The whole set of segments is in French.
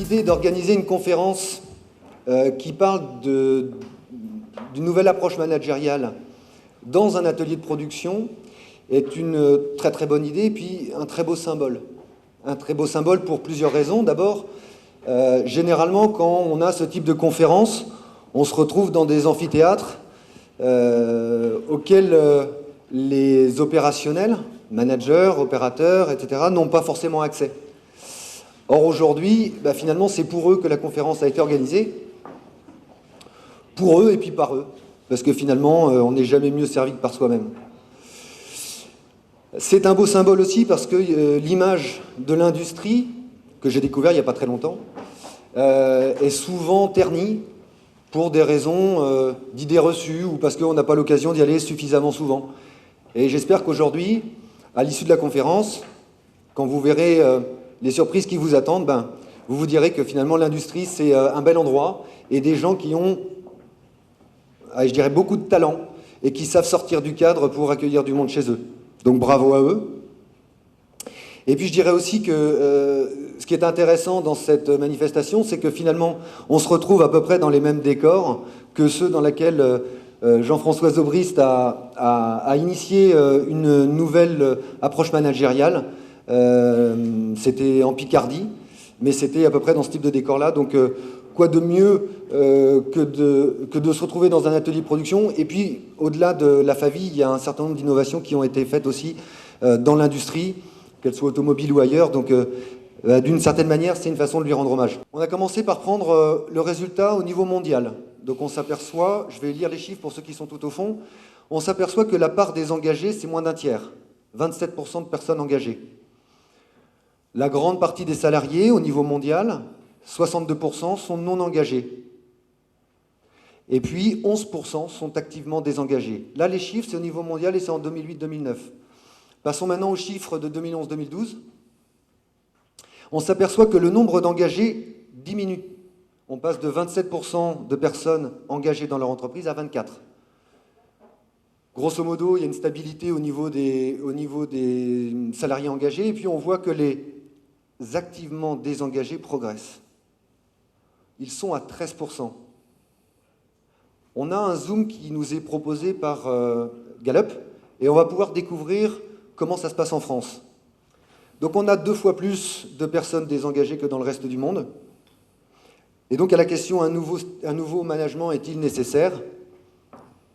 l'idée d'organiser une conférence qui parle d'une nouvelle approche managériale dans un atelier de production est une très très bonne idée et puis un très beau symbole. Un très beau symbole pour plusieurs raisons. D'abord, généralement, quand on a ce type de conférence, on se retrouve dans des amphithéâtres auxquels les opérationnels, managers, opérateurs, etc., n'ont pas forcément accès. Or, aujourd'hui, finalement, c'est pour eux que la conférence a été organisée, pour eux et puis par eux, parce que finalement, on n'est jamais mieux servi que par soi-même. C'est un beau symbole aussi parce que l'image de l'industrie, que j'ai découvert il n'y a pas très longtemps, est souvent ternie pour des raisons d'idées reçues ou parce qu'on n'a pas l'occasion d'y aller suffisamment souvent. Et j'espère qu'aujourd'hui, à l'issue de la conférence, quand vous verrez les surprises qui vous attendent, vous vous direz que finalement l'industrie c'est un bel endroit et des gens qui ont, je dirais, beaucoup de talent et qui savent sortir du cadre pour accueillir du monde chez eux. Donc bravo à eux. Et puis je dirais aussi que ce qui est intéressant dans cette manifestation, c'est que finalement on se retrouve à peu près dans les mêmes décors que ceux dans lesquels Jean-François Zobrist a initié une nouvelle approche managériale. C'était en Picardie, mais c'était à peu près dans ce type de décor-là. Donc quoi de mieux que de se retrouver dans un atelier de production. Et puis, au-delà de la FAVI, il y a un certain nombre d'innovations qui ont été faites aussi dans l'industrie, qu'elle soit automobile ou ailleurs. Donc, d'une certaine manière, c'est une façon de lui rendre hommage. On a commencé par prendre le résultat au niveau mondial. Donc, on s'aperçoit, je vais lire les chiffres pour ceux qui sont tout au fond, on s'aperçoit que la part des engagés, c'est moins d'un tiers, 27% de personnes engagées. La grande partie des salariés au niveau mondial, 62% sont non engagés. Et puis 11% sont activement désengagés. Là, les chiffres, c'est au niveau mondial et c'est en 2008-2009. Passons maintenant aux chiffres de 2011-2012. On s'aperçoit que le nombre d'engagés diminue. On passe de 27% de personnes engagées dans leur entreprise à 24%. Grosso modo, il y a une stabilité au niveau des salariés engagés et puis on voit que les activement désengagés progressent. Ils sont à 13%. On a un zoom qui nous est proposé par Gallup et on va pouvoir découvrir comment ça se passe en France. Donc on a 2 fois plus de personnes désengagées que dans le reste du monde. Et donc à la question, un nouveau management est-il nécessaire?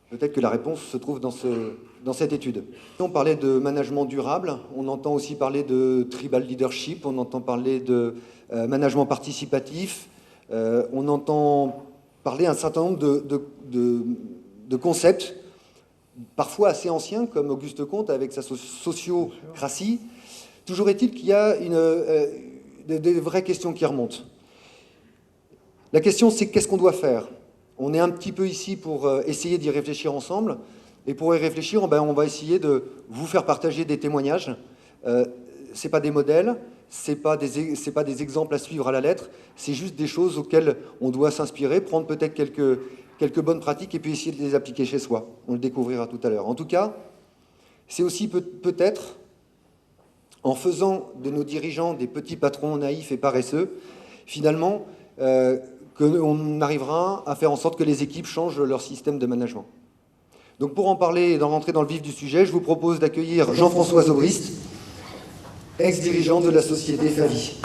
Peut-être que la réponse se trouve dans cette étude. On parlait de management durable, on entend aussi parler de tribal leadership, on entend parler de management participatif, on entend parler un certain nombre de concepts, parfois assez anciens, comme Auguste Comte avec sa sociocratie. Toujours est-il qu'il y a des vraies questions qui remontent. La question, c'est qu'est-ce qu'on doit faire? On est un petit peu ici pour essayer d'y réfléchir ensemble. Et pour y réfléchir, on va essayer de vous faire partager des témoignages. Ce n'est pas des modèles, ce n'est pas des exemples à suivre à la lettre, c'est juste des choses auxquelles on doit s'inspirer, prendre peut-être quelques bonnes pratiques et puis essayer de les appliquer chez soi. On le découvrira tout à l'heure. En tout cas, c'est aussi peut-être en faisant de nos dirigeants des petits patrons naïfs et paresseux, finalement, qu'on arrivera à faire en sorte que les équipes changent leur système de management. Donc pour en parler et d'en rentrer dans le vif du sujet, je vous propose d'accueillir Jean-François Zobrist, ex-dirigeant de la société FAVI.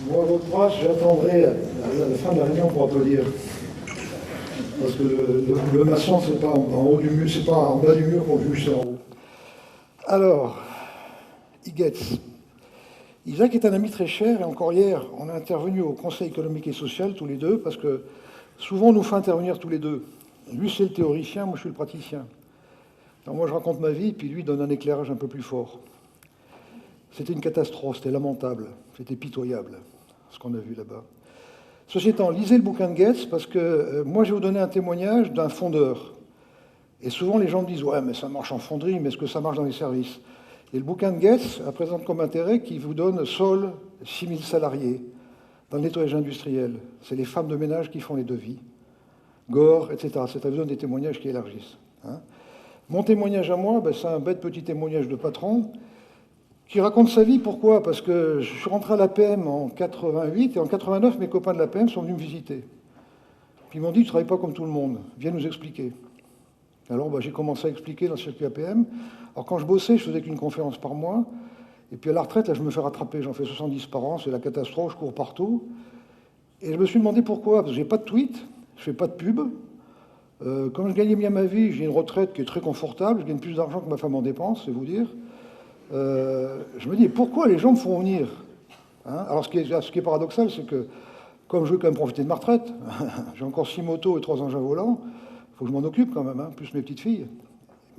Moi, à votre place, j'attendrai la fin de la réunion pour applaudir. Parce que le maçon, c'est pas en haut du mur, c'est pas en bas du mur qu'on juge, c'est en haut. Alors, Igetz. Isaac est un ami très cher, et encore hier, on a intervenu au Conseil économique et social, tous les deux, parce que souvent, on nous fait intervenir tous les deux. Lui, c'est le théoricien, moi, je suis le praticien. Alors moi, je raconte ma vie, puis lui donne un éclairage un peu plus fort. C'était une catastrophe, c'était lamentable, c'était pitoyable, ce qu'on a vu là-bas. Ceci étant, lisez le bouquin de Getz, parce que moi, je vais vous donner un témoignage d'un fondeur. Et souvent, les gens me disent « Ouais, mais ça marche en fonderie, mais est-ce que ça marche dans les services ?» Et le bouquin de Getz présente comme intérêt qu'il vous donne Sol, 6000 salariés, dans le nettoyage industriel. C'est les femmes de ménage qui font les devis. Gore, etc. C'est à vous donner des témoignages qui élargissent. Hein. Mon témoignage à moi, c'est un bête petit témoignage de patron qui raconte sa vie. Pourquoi? Parce que je suis rentré à l'APM en 88 et en 89, mes copains de l'APM sont venus me visiter. Puis ils m'ont dit, tu ne travailles pas comme tout le monde, viens nous expliquer. Alors j'ai commencé à expliquer dans le circuit APM. Alors quand je bossais, je faisais qu'une conférence par mois. Et puis à la retraite, là, je me fais rattraper, j'en fais 70 par an, c'est la catastrophe, je cours partout. Et je me suis demandé pourquoi, parce que je n'ai pas de tweet, je ne fais pas de pub. Comme je gagnais bien ma vie, j'ai une retraite qui est très confortable, je gagne plus d'argent que ma femme en dépense, c'est vous dire. Je me dis, pourquoi les gens me font venir, hein? Alors ce qui est paradoxal, c'est que, comme je veux quand même profiter de ma retraite, j'ai encore 6 motos et 3 engins volants, il faut que je m'en occupe quand même, hein, plus mes petites filles,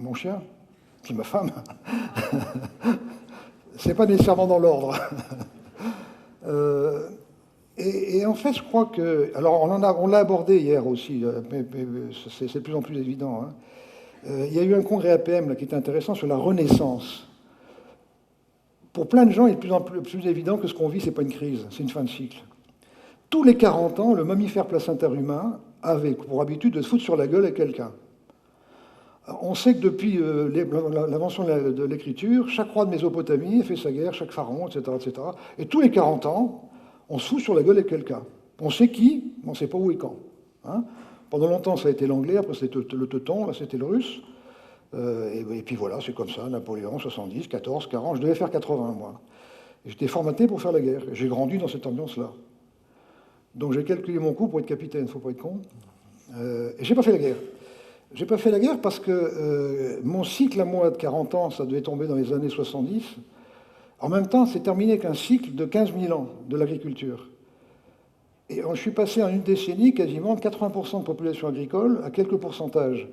mon chien, puis ma femme. C'est pas nécessairement dans l'ordre. Et en fait, je crois que... Alors, on l'a abordé hier aussi, mais c'est de plus en plus évident. Hein. Il y a eu un congrès APM là, qui était intéressant sur la renaissance. Pour plein de gens, il est de plus en plus évident que ce qu'on vit, ce n'est pas une crise, c'est une fin de cycle. Tous les 40 ans, le mammifère placentaire humain avait pour habitude de se foutre sur la gueule à quelqu'un. On sait que depuis l'invention de l'écriture, chaque roi de Mésopotamie a fait sa guerre, chaque pharaon, etc., etc. Et tous les 40 ans, on se fout sur la gueule à quelqu'un. On sait qui, mais on ne sait pas où et quand. Hein. Pendant longtemps, ça a été l'anglais, après c'était le teuton, là c'était le russe. Et puis voilà, c'est comme ça, Napoléon, 70, 14, 40, je devais faire 80, moi. J'étais formaté pour faire la guerre. J'ai grandi dans cette ambiance-là. Donc j'ai calculé mon coup pour être capitaine, il ne faut pas être con. Et j'ai pas fait la guerre. J'ai pas fait la guerre parce que mon cycle à moi de 40 ans, ça devait tomber dans les années 70. En même temps, c'est terminé qu'un cycle de 15 000 ans de l'agriculture. Et je suis passé en une décennie quasiment de 80% de population agricole à quelques pourcentages.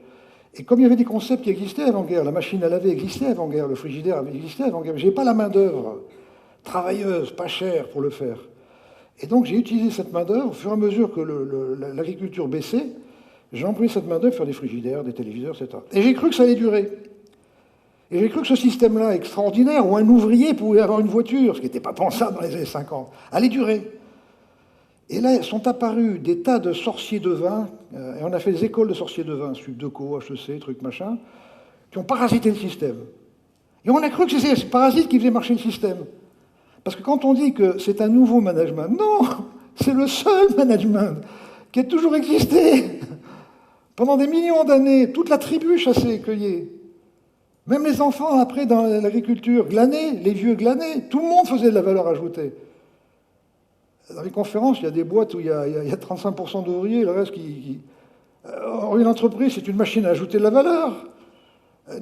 Et comme il y avait des concepts qui existaient avant-guerre, la machine à laver existait avant-guerre, le frigidaire existait avant-guerre, mais je n'avais pas la main-d'œuvre travailleuse, pas chère pour le faire. Et donc j'ai utilisé cette main-d'œuvre au fur et à mesure que l'agriculture baissait. J'ai employé cette main-d'œuvre pour faire des frigidaires, des téléviseurs, etc. Et j'ai cru que ça allait durer. Et j'ai cru que ce système-là extraordinaire, où un ouvrier pouvait avoir une voiture, ce qui n'était pas pensable dans les années 50, allait durer. Et là, sont apparus des tas de sorciers de vin, et on a fait des écoles de sorciers de vin, Subdeco, HEC, trucs machin, qui ont parasité le système. Et on a cru que c'était ces parasites qui faisaient marcher le système. Parce que quand on dit que c'est un nouveau management, non, c'est le seul management qui a toujours existé. Pendant des millions d'années, toute la tribu chassait et cueillait. Même les enfants, après, dans l'agriculture, glanaient, les vieux glanaient. Tout le monde faisait de la valeur ajoutée. Dans les conférences, il y a des boîtes où il y a 35% d'ouvriers, le reste qui... Une entreprise, c'est une machine à ajouter de la valeur.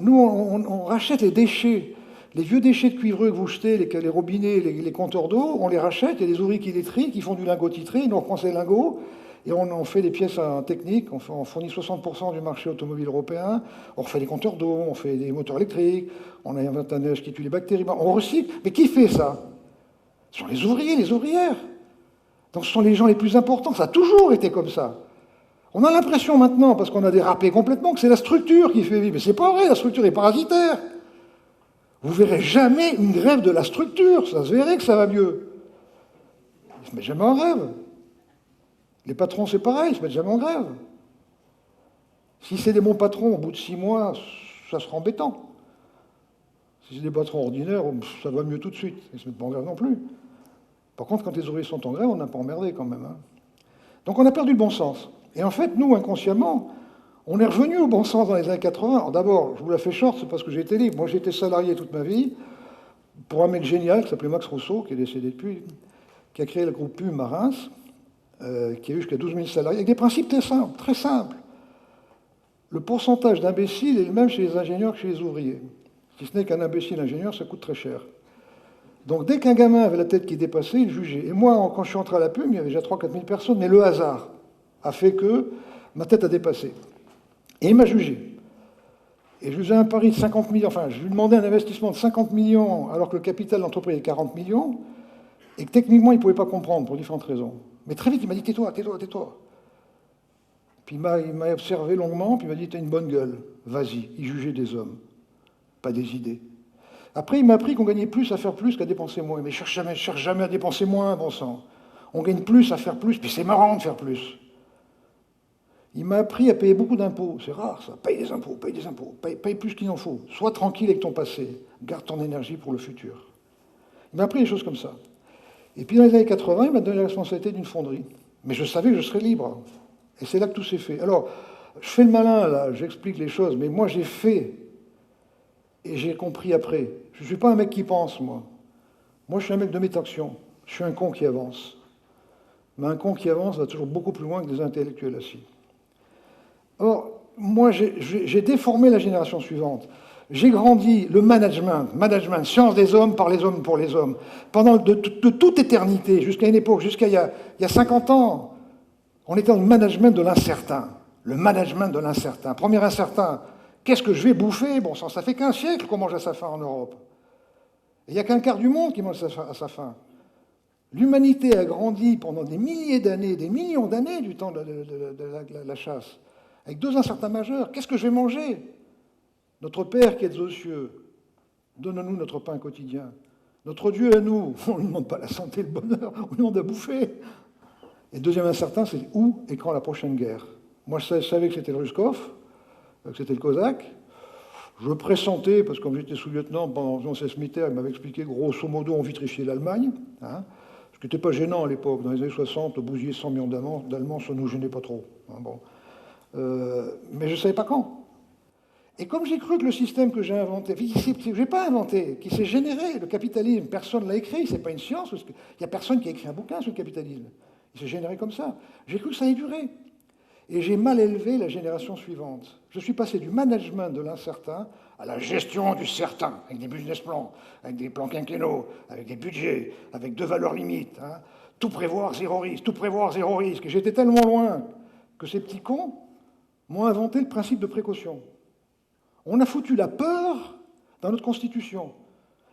Nous, on rachète les déchets. Les vieux déchets de cuivreux que vous jetez, les robinets, les compteurs d'eau, on les rachète, il y a des ouvriers qui les trient, qui font du lingot titré, nous on reprend ces lingots, et on fait des pièces techniques, on fournit 60% du marché automobile européen, on refait des compteurs d'eau, on fait des moteurs électriques, on a inventé un neige qui tue les bactéries, on recycle. Mais qui fait ça? Ce sont les ouvriers, les ouvrières. Donc ce sont les gens les plus importants, ça a toujours été comme ça. On a l'impression maintenant, parce qu'on a dérapé complètement, que c'est la structure qui fait vivre. Mais c'est pas vrai, la structure est parasitaire. Vous verrez jamais une grève de la structure, ça se verrait que ça va mieux. Ils ne se mettent jamais en grève. Les patrons, c'est pareil, ils ne se mettent jamais en grève. Si c'est des bons patrons, au bout de 6 mois, ça sera embêtant. Si c'est des patrons ordinaires, ça va mieux tout de suite. Ils ne se mettent pas en grève non plus. Par contre, quand les ouvriers sont en grève, on n'a pas emmerdé quand même. Hein. Donc on a perdu le bon sens. Et en fait, nous, inconsciemment, on est revenu au bon sens dans les années 80. Alors d'abord, je vous la fais short, c'est parce que j'ai été libre. Moi, j'ai été salarié toute ma vie pour un mec génial qui s'appelait Max Rousseau, qui est décédé depuis, qui a créé le groupe PUM à Reims, qui a eu jusqu'à 12 000 salariés, avec des principes très simples, très simples. Le pourcentage d'imbéciles est le même chez les ingénieurs que chez les ouvriers. Si ce n'est qu'un imbécile ingénieur, ça coûte très cher. Donc dès qu'un gamin avait la tête qui dépassait, il jugeait. Et moi, quand je suis entré à la PUM, il y avait déjà 3 000 à 4 000 personnes, mais le hasard a fait que ma tête a dépassé. Et il m'a jugé. Et je lui faisais un pari de 50 millions, enfin, je lui demandais un investissement de 50 millions, alors que le capital de l'entreprise est 40 millions, et que techniquement, il ne pouvait pas comprendre pour différentes raisons. Mais très vite, il m'a dit, tais-toi, tais-toi, tais-toi. Puis il m'a observé longuement, puis il m'a dit, t'as une bonne gueule, vas-y. Il jugeait des hommes, pas des idées. Après, il m'a appris qu'on gagnait plus à faire plus qu'à dépenser moins. Mais cherche jamais à dépenser moins, bon sang. On gagne plus à faire plus, puis c'est marrant de faire plus. Il m'a appris à payer beaucoup d'impôts. C'est rare, ça. Paye des impôts, paye plus qu'il en faut. Sois tranquille avec ton passé. Garde ton énergie pour le futur. Il m'a appris des choses comme ça. Et puis dans les années 80, il m'a donné la responsabilité d'une fonderie. Mais je savais que je serais libre. Et c'est là que tout s'est fait. Alors, je fais le malin, là, j'explique les choses, mais moi j'ai fait. Et j'ai compris après. Je ne suis pas un mec qui pense, moi. Moi, je suis un mec de métaction. Je suis un con qui avance. Mais un con qui avance va toujours beaucoup plus loin que des intellectuels assis. Or, moi, j'ai déformé la génération suivante. J'ai grandi le management, science des hommes par les hommes pour les hommes, pendant de toute éternité, jusqu'à une époque, jusqu'à il y a 50 ans. On était dans le management de l'incertain. Le management de l'incertain. Premier incertain, qu'est-ce que je vais bouffer? Bon, ça fait qu'un siècle qu'on mange à sa faim en Europe. Il n'y a qu'un quart du monde qui mange à sa faim. L'humanité a grandi pendant des milliers d'années, des millions d'années du temps de la chasse, avec deux incertains majeurs. Qu'est-ce que je vais manger? Notre Père qui est aux cieux, donne-nous notre pain quotidien. Notre Dieu à nous, on ne lui demande pas la santé, le bonheur, on lui demande à bouffer. Et deuxième incertain, c'est où et quand la prochaine guerre. Moi, je savais que c'était le Ruskov, que c'était le Cosaque. Je pressentais, parce que comme j'étais sous-lieutenant pendant l'Ancien militaire, il m'avait expliqué grosso modo on vitrifiait l'Allemagne, hein, ce qui n'était pas gênant à l'époque. Dans les années 60, bousiller 100 millions d'Allemands, ça ne nous gênait pas trop. Hein, bon. Mais je ne savais pas quand. Et comme j'ai cru que le système que j'ai inventé, je n'ai pas inventé, qui s'est généré, le capitalisme, personne ne l'a écrit, ce n'est pas une science, parce qu'il n'y a personne qui a écrit un bouquin sur le capitalisme. Il s'est généré comme ça. J'ai cru que ça allait durer. Et j'ai mal élevé la génération suivante. Je suis passé du management de l'incertain à la gestion du certain, avec des business plans, avec des plans quinquennaux, avec des budgets, avec deux valeurs limites. Hein. Tout prévoir, zéro risque, tout prévoir, zéro risque. Et j'étais tellement loin que ces petits cons m'ont inventé le principe de précaution. On a foutu la peur dans notre Constitution.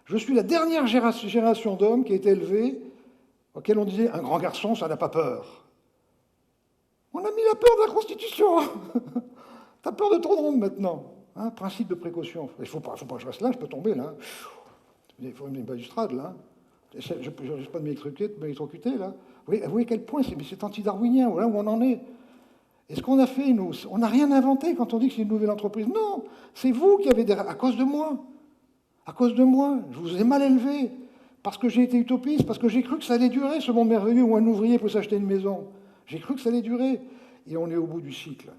Je suis la dernière génération d'hommes qui a été élevée, auquel on disait « un grand garçon, ça n'a pas peur ». On a mis la peur de la Constitution. T'as peur de ton nombre maintenant. Hein, principe de précaution. Il ne faut pas que je reste là, je peux tomber là. Il faut une balustrade là. Je ne risque pas de m'électrocuter là. Vous voyez quel point c'est anti-darwinien, voilà où on en est. Et ce qu'on a fait, nous, on n'a rien inventé quand on dit que c'est une nouvelle entreprise. Non, c'est vous qui avez à cause de moi. À cause de moi, je vous ai mal élevé. Parce que j'ai été utopiste, parce que j'ai cru que ça allait durer, ce monde merveilleux où un ouvrier peut s'acheter une maison. J'ai cru que ça allait durer. Et on est au bout du cycle.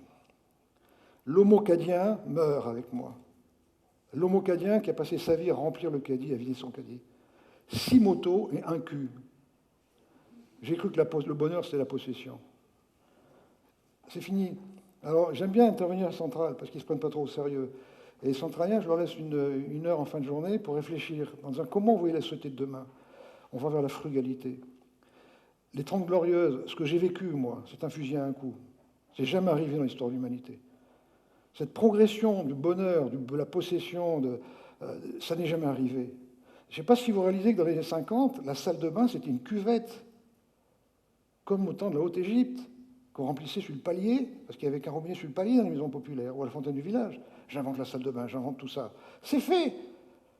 L'homo cadien meurt avec moi. L'homo cadien qui a passé sa vie à remplir le caddie, à vider son caddie. 6 motos et un cul. J'ai cru que le bonheur, c'était la possession. C'est fini. Alors, j'aime bien intervenir à Centrale, parce qu'ils ne se prennent pas trop au sérieux. Et les centraliens, je leur laisse une heure en fin de journée pour réfléchir, en disant comment vous voyez la société de demain. On va vers la frugalité. Les 30 Glorieuses, ce que j'ai vécu, moi, c'est un fusil à un coup. C'est jamais arrivé dans l'histoire de l'humanité. Cette progression du bonheur, de la possession, ça n'est jamais arrivé. Je ne sais pas si vous réalisez que dans les années 50, la salle de bain, c'était une cuvette, comme au temps de la Haute-Égypte, qu'on remplissait sur le palier, parce qu'il n'y avait qu'un robinet sur le palier dans les maisons populaires, ou à la fontaine du village. J'invente la salle de bain, j'invente tout ça. C'est fait.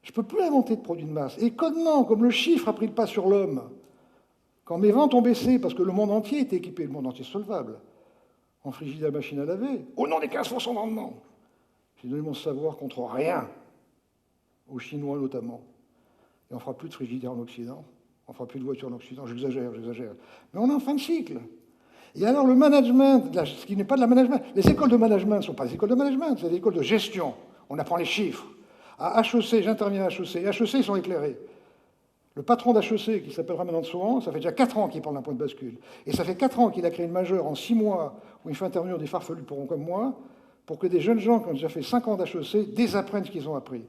Je ne peux plus inventer de produits de masse. Et codement, comme le chiffre a pris le pas sur l'homme, quand mes ventes ont baissé, parce que le monde entier était équipé, le monde entier solvable, en frigidaire, machine à laver, au nom des 15% de rendement, j'ai donné mon savoir contre rien, aux Chinois notamment. Et on ne fera plus de frigidaire en Occident, on ne fera plus de voitures en Occident, j'exagère. Mais on est en fin de cycle. Et alors le management, ce qui n'est pas de la management, les écoles de management ne sont pas des écoles de management, c'est des écoles de gestion. On apprend les chiffres. À HEC, j'interviens à HEC, et HEC, ils sont éclairés. Le patron d'HEC, qui s'appelle Ramadan Souhan, ça fait déjà 4 ans qu'il parle d'un point de bascule. Et ça fait 4 ans qu'il a créé une majeure en 6 mois, où il fait intervenir des farfelus comme moi, pour que des jeunes gens qui ont déjà fait 5 ans d'HEC désapprennent ce qu'ils ont appris.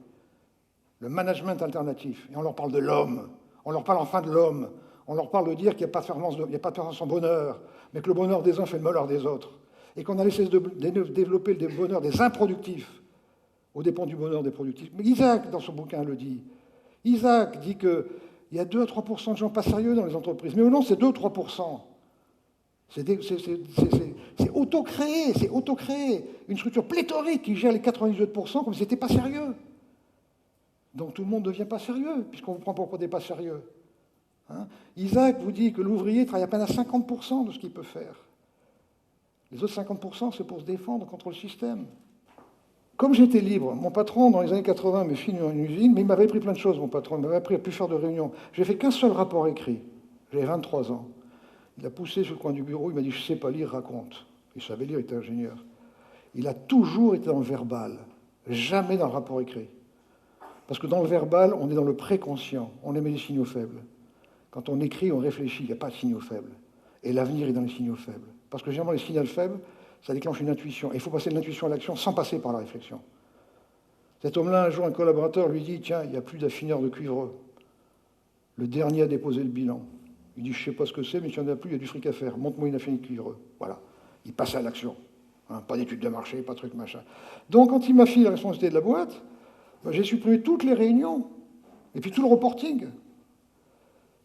Le management alternatif. Et on leur parle de l'homme. On leur parle enfin de l'homme. On leur parle de dire qu'il n'y a pas de performance sans bonheur, mais que le bonheur des uns fait le malheur des autres. Et qu'on a laissé de développer le bonheur des improductifs aux dépens du bonheur des productifs. Mais Isaac, dans son bouquin, le dit. Isaac dit qu'il y a 2 à 3% de gens pas sérieux dans les entreprises. Mais non, c'est 2 ou 3%. C'est auto-créé, une structure pléthorique qui gère les 98% comme si c'était pas sérieux. Donc tout le monde ne devient pas sérieux, puisqu'on vous prend pour des pas sérieux. Hein? Isaac vous dit que l'ouvrier travaille à peine à 50% de ce qu'il peut faire. Les autres 50%, c'est pour se défendre contre le système. Comme j'étais libre, mon patron, dans les années 80, me file une usine, mais il m'avait appris plein de choses, mon patron. Il m'avait appris à plus faire de réunions. J'ai fait qu'un seul rapport écrit. J'avais 23 ans. Il a poussé sur le coin du bureau, il m'a dit « Je ne sais pas lire, raconte ». Il savait lire, il était ingénieur. Il a toujours été dans le verbal, jamais dans le rapport écrit. Parce que dans le verbal, on est dans le préconscient, on émet les signaux faibles. Quand on écrit, on réfléchit, il n'y a pas de signaux faibles. Et l'avenir est dans les signaux faibles. Parce que généralement, les signaux faibles, ça déclenche une intuition. Et il faut passer de l'intuition à l'action sans passer par la réflexion. Cet homme-là, un jour, un collaborateur lui dit « Tiens, il n'y a plus d'affineur de cuivre. Le dernier a déposé le bilan. » Il dit « Je ne sais pas ce que c'est, mais s'il n'y en a plus, il y a du fric à faire. Montre-moi une affineur de cuivre. » Voilà. Il passe à l'action. Hein, pas d'études de marché, pas de truc machin. Donc, quand il m'a filé la responsabilité de la boîte, j'ai supprimé toutes les réunions. Et puis tout le reporting.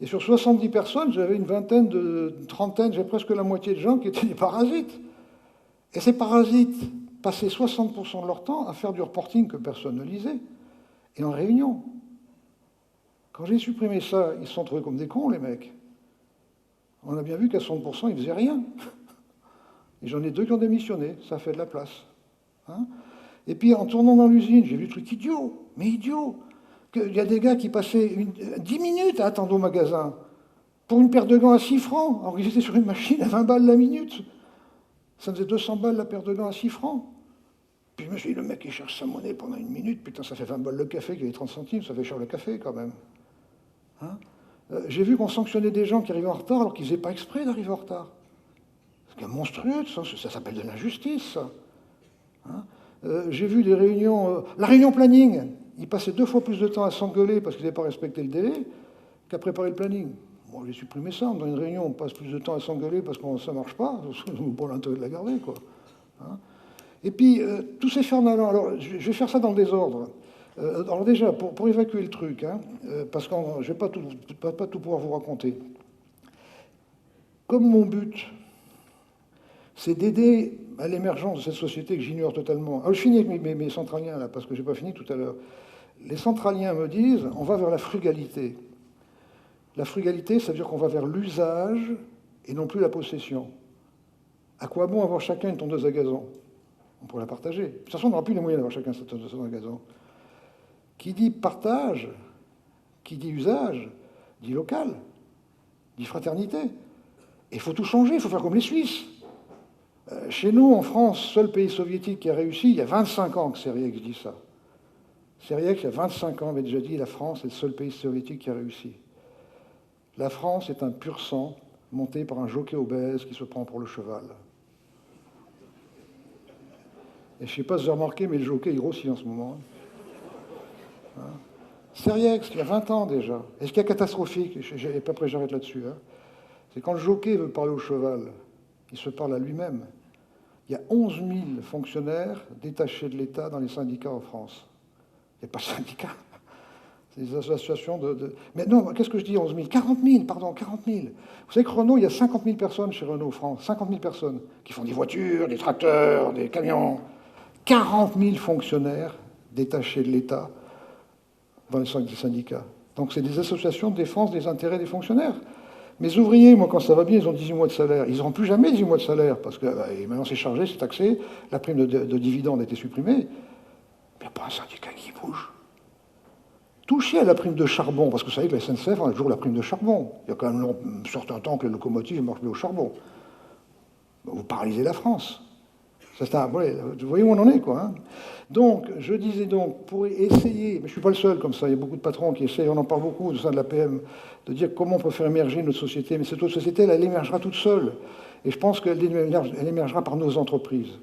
Et sur 70 personnes, j'avais une vingtaine, une trentaine, j'ai presque la moitié de gens qui étaient des parasites. Et ces parasites passaient 60% de leur temps à faire du reporting que personne ne lisait, et en réunion. Quand j'ai supprimé ça, ils se sont trouvés comme des cons, les mecs. On a bien vu qu'à 60%, ils ne faisaient rien. Et j'en ai 2 qui ont démissionné, ça fait de la place. Hein? Et puis en tournant dans l'usine, j'ai vu des trucs idiots, mais idiots. Il y a des gars qui passaient 10 minutes à attendre au magasin pour une paire de gants à 6 francs, alors qu'ils étaient sur une machine à 20 balles la minute. Ça faisait 200 balles la paire de gants à 6 francs. Puis je me suis dit, le mec, il cherche sa monnaie pendant 1 minute, putain, ça fait 20 balles le café, qui avait 30 centimes, ça fait cher le café quand même. Hein? J'ai vu qu'on sanctionnait des gens qui arrivaient en retard alors qu'ils ne faisaient pas exprès d'arriver en retard. C'est monstrueux, ça s'appelle de l'injustice, ça. Hein? J'ai vu des réunions... la réunion planning, ils passaient 2 fois plus de temps à s'engueuler parce qu'ils n'avaient pas respecté le délai qu'à préparer le planning. Bon, j'ai supprimé ça. Dans une réunion, on passe plus de temps à s'engueuler parce que ça ne marche pas. C'est pas l'intérêt de la garder, quoi. Hein? Et puis, tous ces fernalans... Alors, je vais faire ça dans le désordre. Alors déjà, pour évacuer le truc, hein, parce que je ne vais pas tout pouvoir vous raconter. Comme mon but, c'est d'aider à l'émergence de cette société que j'ignore totalement. Alors, je finis avec mes centraliens, là, parce que je n'ai pas fini tout à l'heure. Les centraliens me disent, on va vers la frugalité. La frugalité, ça veut dire qu'on va vers l'usage et non plus la possession. À quoi bon avoir chacun une tondeuse à gazon? On pourrait la partager. De toute façon, on n'aura plus les moyens d'avoir chacun cette tondeuse à gazon. Qui dit partage, qui dit usage, dit local, dit fraternité. Et il faut tout changer, il faut faire comme les Suisses. Chez nous, en France, seul pays soviétique qui a réussi, il y a 25 ans que Seriex dit ça. Seriex, il y a 25 ans, avait déjà dit la France est le seul pays soviétique qui a réussi. La France est un pur sang monté par un jockey obèse qui se prend pour le cheval. Et je ne sais pas si vous avez remarqué, mais le jockey il grossit en ce moment. Hein? Seriex, il y a 20 ans déjà. Et ce qui est catastrophique, et pas après j'arrête là-dessus, hein, c'est quand le jockey veut parler au cheval, il se parle à lui-même. Il y a 11 000 fonctionnaires détachés de l'État dans les syndicats en France. Il n'y a pas de syndicats. C'est des associations de... Mais non, qu'est-ce que je dis, 11 000 40 000, pardon, 40 000. Vous savez que Renault, il y a 50 000 personnes chez Renault France, 50 000 personnes, qui font des voitures, des tracteurs, des camions. 40 000 fonctionnaires détachés de l'État dans les syndicats. Donc c'est des associations de défense des intérêts des fonctionnaires. Mes ouvriers, moi, quand ça va bien, ils ont 18 mois de salaire. Ils n'auront plus jamais 18 mois de salaire, parce que maintenant c'est chargé, c'est taxé, la prime de dividende a été supprimée. Mais il n'y a pas un syndicat qui bouge. Toucher à la prime de charbon, parce que vous savez que la SNCF a toujours la prime de charbon. Il y a quand même un certain temps que les locomotives marchent plus au charbon. Vous paralysez la France. Vous voyez où on en est, quoi. Hein. Donc, je disais donc, pour essayer, mais je ne suis pas le seul comme ça, il y a beaucoup de patrons qui essayent, on en parle beaucoup au sein de la PM, de dire comment on peut faire émerger notre société, mais cette autre société, elle émergera toute seule. Et je pense qu'elle émergera par nos entreprises.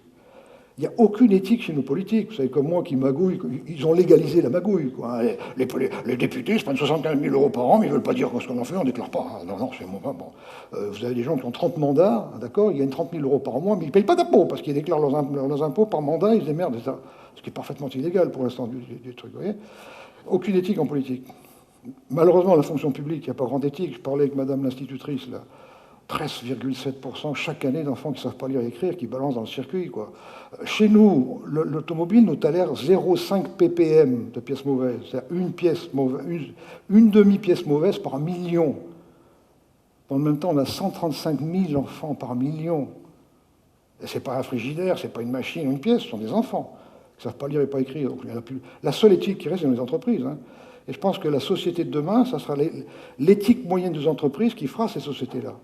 Il n'y a aucune éthique chez nos politiques. Vous savez, comme moi qui magouille, ils ont légalisé la magouille. Quoi. Les députés se prennent 75 000 € par an, mais ils ne veulent pas dire ce qu'on en fait, on ne déclare pas. Non, c'est bon. Vous avez des gens qui ont 30 mandats, d'accord, ils gagnent 30 000 € par mois, mais ils ne payent pas d'impôts, parce qu'ils déclarent leurs impôts par mandat, ils se démerdent, etc. Ce qui est parfaitement illégal pour l'instant du truc. Vous voyez, aucune éthique en politique. Malheureusement, la fonction publique, il n'y a pas grande éthique. Je parlais avec madame l'institutrice, là. 13,7% chaque année d'enfants qui ne savent pas lire et écrire, qui balancent dans le circuit. Quoi. Chez nous, l'automobile nous tolère 0,5 ppm de pièces mauvaises. C'est-à-dire une demi-pièce mauvaise par million. Dans le même temps, on a 135 000 enfants par million. C'est pas un frigidaire, c'est pas une machine ou une pièce, ce sont des enfants qui ne savent pas lire et pas écrire. Donc, la seule éthique qui reste, c'est dans les entreprises. Hein. Et je pense que la société de demain, ça sera l'éthique moyenne des entreprises qui fera ces sociétés-là.